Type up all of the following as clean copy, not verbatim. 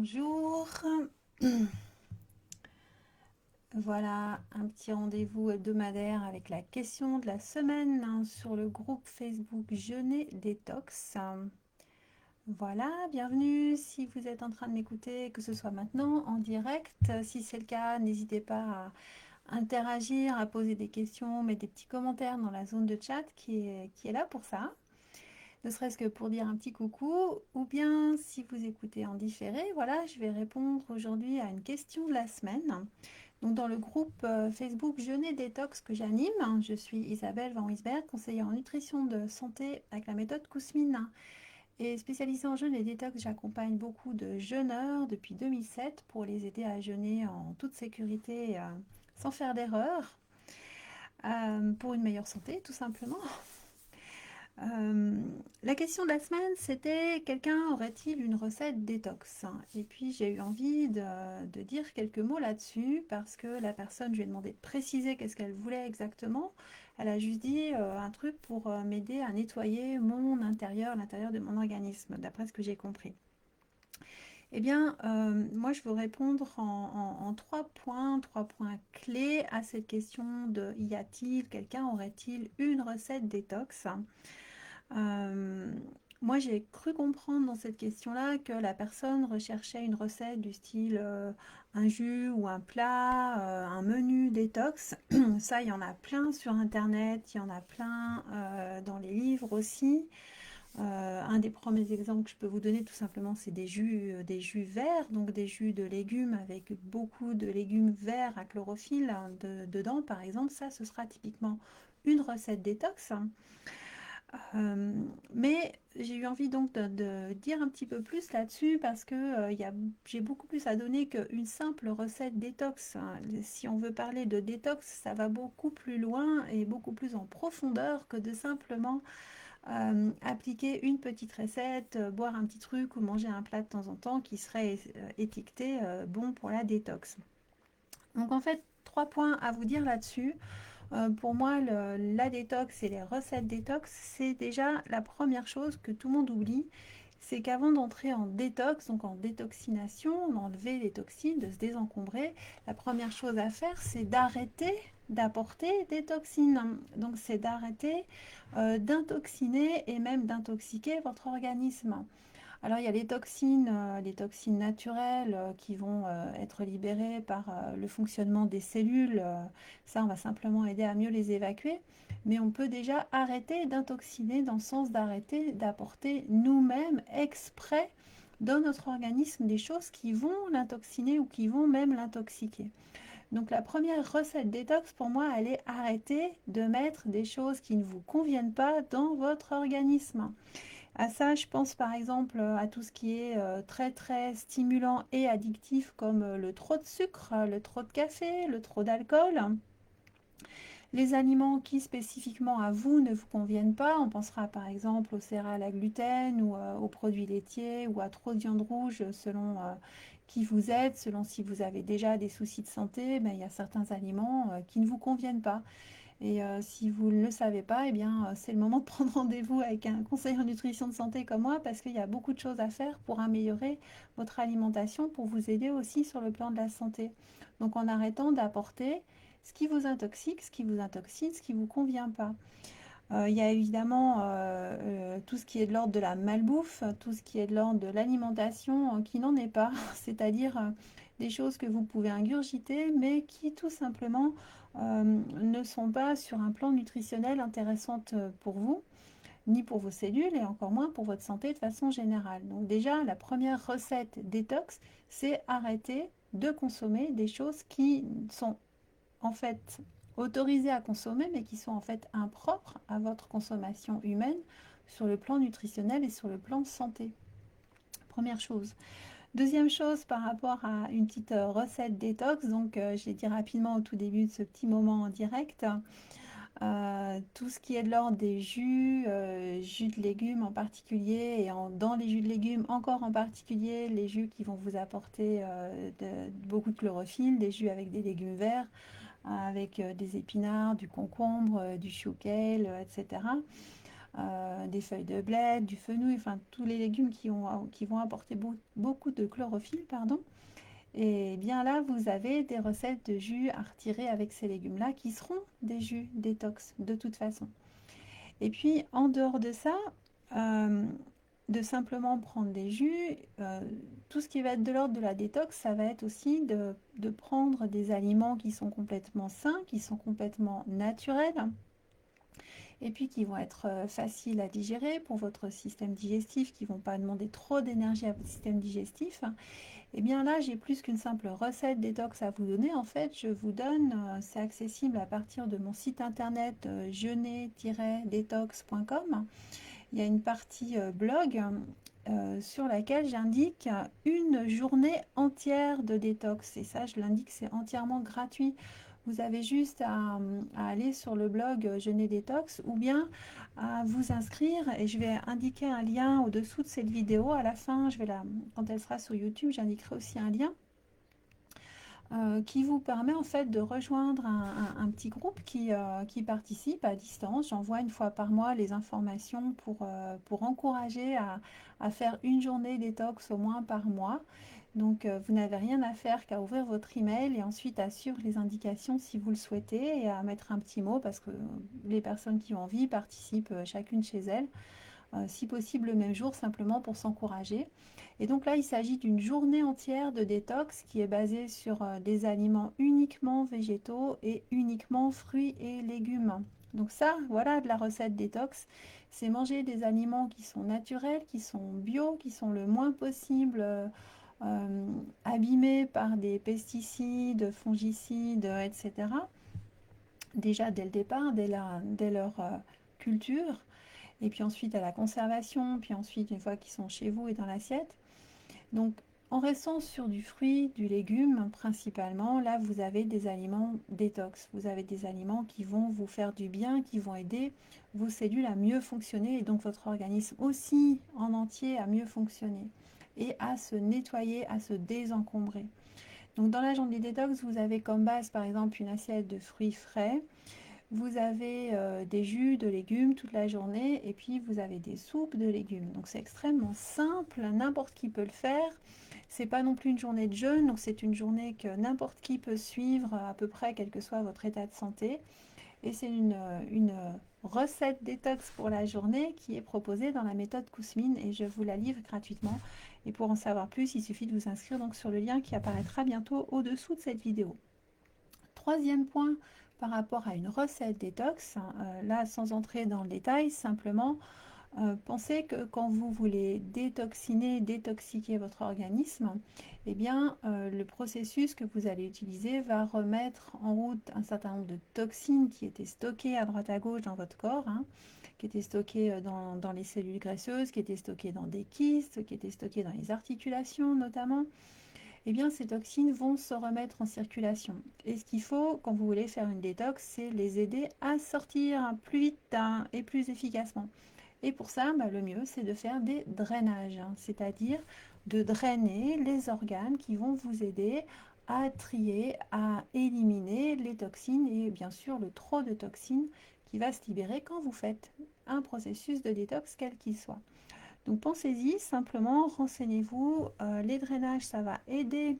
Bonjour. Voilà un petit rendez-vous hebdomadaire avec la question de la semaine sur le groupe Facebook Jeûner Détox. Voilà, bienvenue si vous êtes en train de m'écouter, que ce soit maintenant en direct. Si c'est le cas, n'hésitez pas à interagir, à poser des questions, mettre des petits commentaires dans la zone de chat qui est là pour ça. Ne serait-ce que pour dire un petit coucou, ou bien si vous écoutez en différé, voilà, je vais répondre aujourd'hui à une question de la semaine. Donc dans le groupe Facebook Jeûner Détox que j'anime, je suis Isabelle Van Wisberg, conseillère en nutrition de santé avec la méthode Kousmine. Et spécialisée en jeûne et détox, j'accompagne beaucoup de jeûneurs depuis 2007 pour les aider à jeûner en toute sécurité, sans faire d'erreur, pour une meilleure santé tout simplement. Euh, la question de la semaine, c'était quelqu'un aurait-il une recette détox? Et puis j'ai eu envie de dire quelques mots là-dessus parce que la personne, je lui ai demandé de préciser qu'est-ce qu'elle voulait exactement. Elle a juste dit un truc pour m'aider à nettoyer mon intérieur, l'intérieur de mon organisme, d'après ce que j'ai compris. Eh bien, moi, je veux répondre en trois points clés à cette question de y a-t-il, quelqu'un aurait-il une recette détox? Euh, Moi, j'ai cru comprendre dans cette question-là que la personne recherchait une recette du style un jus ou un plat, un menu détox. Ça, il y en a plein sur Internet, il y en a plein dans les livres aussi. Un des premiers exemples que je peux vous donner tout simplement, c'est des jus verts, donc des jus de légumes avec beaucoup de légumes verts à chlorophylle dedans, par exemple. Ça, ce sera typiquement une recette détox. Euh, mais j'ai eu envie donc de dire un petit peu plus là-dessus parce que j'ai beaucoup plus à donner qu'une simple recette détox, hein. Si on veut parler de détox, ça va beaucoup plus loin et beaucoup plus en profondeur que de simplement appliquer une petite recette, boire un petit truc ou manger un plat de temps en temps qui serait étiqueté bon pour la détox. Donc en fait, trois points à vous dire là-dessus. Pour moi, la détox et les recettes détox, c'est déjà la première chose que tout le monde oublie. C'est qu'avant d'entrer en détox, donc en détoxination, d'enlever les toxines, de se désencombrer, la première chose à faire, c'est d'arrêter d'apporter des toxines. Donc c'est d'arrêter d'intoxiner et même d'intoxiquer votre organisme. Alors il y a les toxines naturelles qui vont être libérées par le fonctionnement des cellules. Ça, on va simplement aider à mieux les évacuer. Mais on peut déjà arrêter d'intoxiner dans le sens d'arrêter d'apporter nous-mêmes exprès dans notre organisme des choses qui vont l'intoxiner ou qui vont même l'intoxiquer. Donc la première recette détox pour moi, elle est arrêter de mettre des choses qui ne vous conviennent pas dans votre organisme. À ça, je pense par exemple à tout ce qui est très très stimulant et addictif comme le trop de sucre, le trop de café, le trop d'alcool. Les aliments qui spécifiquement à vous ne vous conviennent pas, on pensera par exemple aux céréales à gluten ou aux produits laitiers ou à trop de viande rouge selon qui vous êtes, selon si vous avez déjà des soucis de santé, ben, il y a certains aliments qui ne vous conviennent pas. Et si vous ne le savez pas, eh bien, c'est le moment de prendre rendez-vous avec un conseiller en nutrition de santé comme moi parce qu'il y a beaucoup de choses à faire pour améliorer votre alimentation, pour vous aider aussi sur le plan de la santé. Donc en arrêtant d'apporter ce qui vous intoxique, ce qui vous intoxine, ce qui ne vous convient pas. Il y a évidemment tout ce qui est de l'ordre de la malbouffe, tout ce qui est de l'ordre de l'alimentation qui n'en est pas, c'est-à-dire des choses que vous pouvez ingurgiter mais qui tout simplement ne sont pas sur un plan nutritionnel intéressantes pour vous, ni pour vos cellules et encore moins pour votre santé de façon générale. Donc déjà, la première recette détox, c'est arrêter de consommer des choses qui sont en fait autorisées à consommer, mais qui sont en fait impropres à votre consommation humaine sur le plan nutritionnel et sur le plan santé. Première chose. Deuxième chose par rapport à une petite recette détox, donc je l'ai dit rapidement au tout début de ce petit moment en direct, tout ce qui est de l'ordre des jus, jus de légumes en particulier, et dans les jus de légumes encore en particulier, les jus qui vont vous apporter beaucoup de chlorophylle, des jus avec des légumes verts, avec des épinards, du concombre, du chou kale, etc. des feuilles de bled, du fenouil, enfin tous les légumes qui vont apporter beaucoup de chlorophylle, pardon. Et bien là, vous avez des recettes de jus à retirer avec ces légumes-là qui seront des jus détox de toute façon. Et puis en dehors de ça, euh, de simplement prendre des jus, tout ce qui va être de l'ordre de la détox, ça va être aussi de prendre des aliments qui sont complètement sains, qui sont complètement naturels, et puis qui vont être faciles à digérer pour votre système digestif, qui ne vont pas demander trop d'énergie à votre système digestif. Et bien là, j'ai plus qu'une simple recette détox à vous donner. En fait, je vous donne, c'est accessible à partir de mon site internet jeûner-détox.com. Il y a une partie blog sur laquelle j'indique une journée entière de détox. Et ça, je l'indique, c'est entièrement gratuit. Vous avez juste à aller sur le blog Jeûner Détox ou bien à vous inscrire. Et je vais indiquer un lien au-dessous de cette vidéo. À la fin, quand elle sera sur YouTube, j'indiquerai aussi un lien qui vous permet en fait de rejoindre un petit groupe qui participe à distance. J'envoie une fois par mois les informations pour encourager à faire une journée détox au moins par mois. Donc vous n'avez rien à faire qu'à ouvrir votre email et ensuite à suivre les indications si vous le souhaitez et à mettre un petit mot parce que les personnes qui ont envie participent chacune chez elles. Si possible le même jour, simplement pour s'encourager. Et donc là, il s'agit d'une journée entière de détox qui est basée sur des aliments uniquement végétaux et uniquement fruits et légumes. Donc ça, voilà de la recette détox. C'est manger des aliments qui sont naturels, qui sont bio, qui sont le moins possible abîmés par des pesticides, fongicides, etc. Déjà dès le départ, dès leur culture et puis ensuite à la conservation, puis ensuite une fois qu'ils sont chez vous et dans l'assiette. Donc en restant sur du fruit, du légume principalement, là vous avez des aliments détox, vous avez des aliments qui vont vous faire du bien, qui vont aider vos cellules à mieux fonctionner et donc votre organisme aussi en entier à mieux fonctionner et à se nettoyer, à se désencombrer. Donc dans la journée détox, vous avez comme base par exemple une assiette de fruits frais, vous avez des jus de légumes toute la journée et puis vous avez des soupes de légumes. Donc c'est extrêmement simple, n'importe qui peut le faire. C'est pas non plus une journée de jeûne, donc c'est une journée que n'importe qui peut suivre à peu près, quel que soit votre état de santé. Et c'est une recette détox pour la journée qui est proposée dans la méthode Kousmine et je vous la livre gratuitement. Et pour en savoir plus, il suffit de vous inscrire donc sur le lien qui apparaîtra bientôt au-dessous de cette vidéo. Troisième point par rapport à une recette détox, là sans entrer dans le détail, simplement pensez que quand vous voulez détoxiquer votre organisme, eh bien le processus que vous allez utiliser va remettre en route un certain nombre de toxines qui étaient stockées à droite à gauche dans votre corps, qui étaient stockées dans les cellules graisseuses, qui étaient stockées dans des kystes, qui étaient stockées dans les articulations notamment. Eh bien, ces toxines vont se remettre en circulation. Et ce qu'il faut, quand vous voulez faire une détox, c'est les aider à sortir plus vite et plus efficacement. Et pour ça, le mieux, c'est de faire des drainages, c'est-à-dire de drainer les organes qui vont vous aider à trier, à éliminer les toxines et bien sûr le trop de toxines qui va se libérer quand vous faites un processus de détox quel qu'il soit. Donc pensez-y, simplement renseignez-vous. Les drainages, ça va aider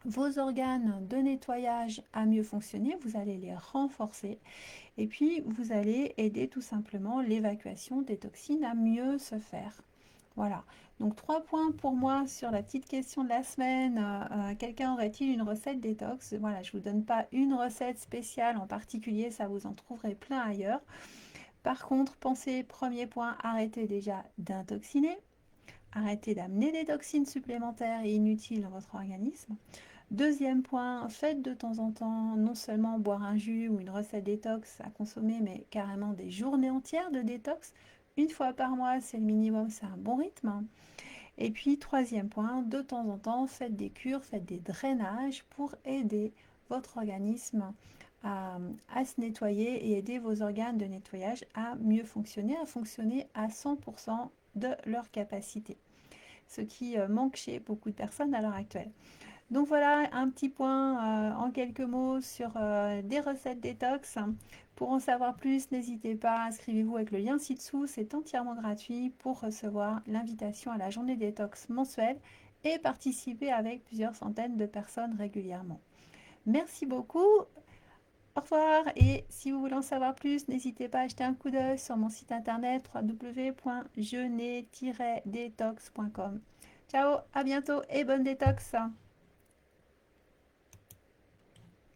vos organes de nettoyage à mieux fonctionner, vous allez les renforcer et puis vous allez aider tout simplement l'évacuation des toxines à mieux se faire. Voilà, donc 3 points pour moi sur la petite question de la semaine. Quelqu'un aurait-il une recette détox? Voilà, je ne vous donne pas une recette spéciale en particulier, ça vous en trouverez plein ailleurs. Par contre, pensez, premier point, arrêtez déjà d'intoxiner. Arrêtez d'amener des toxines supplémentaires et inutiles dans votre organisme. Deuxième point, faites de temps en temps non seulement boire un jus ou une recette détox à consommer, mais carrément des journées entières de détox. Une fois par mois, c'est le minimum, c'est un bon rythme. Et puis, troisième point, de temps en temps, faites des cures, faites des drainages pour aider votre organisme à se nettoyer et aider vos organes de nettoyage à mieux fonctionner, à fonctionner à 100% de leur capacité. Ce qui manque chez beaucoup de personnes à l'heure actuelle. Donc voilà un petit point en quelques mots sur des recettes détox. Pour en savoir plus, n'hésitez pas, inscrivez-vous avec le lien ci-dessous, c'est entièrement gratuit pour recevoir l'invitation à la journée détox mensuelle et participer avec plusieurs centaines de personnes régulièrement. Merci beaucoup, au revoir, et si vous voulez en savoir plus, n'hésitez pas à jeter un coup d'œil sur mon site internet www.jeûner-détox.com. Ciao, à bientôt et bonne détox!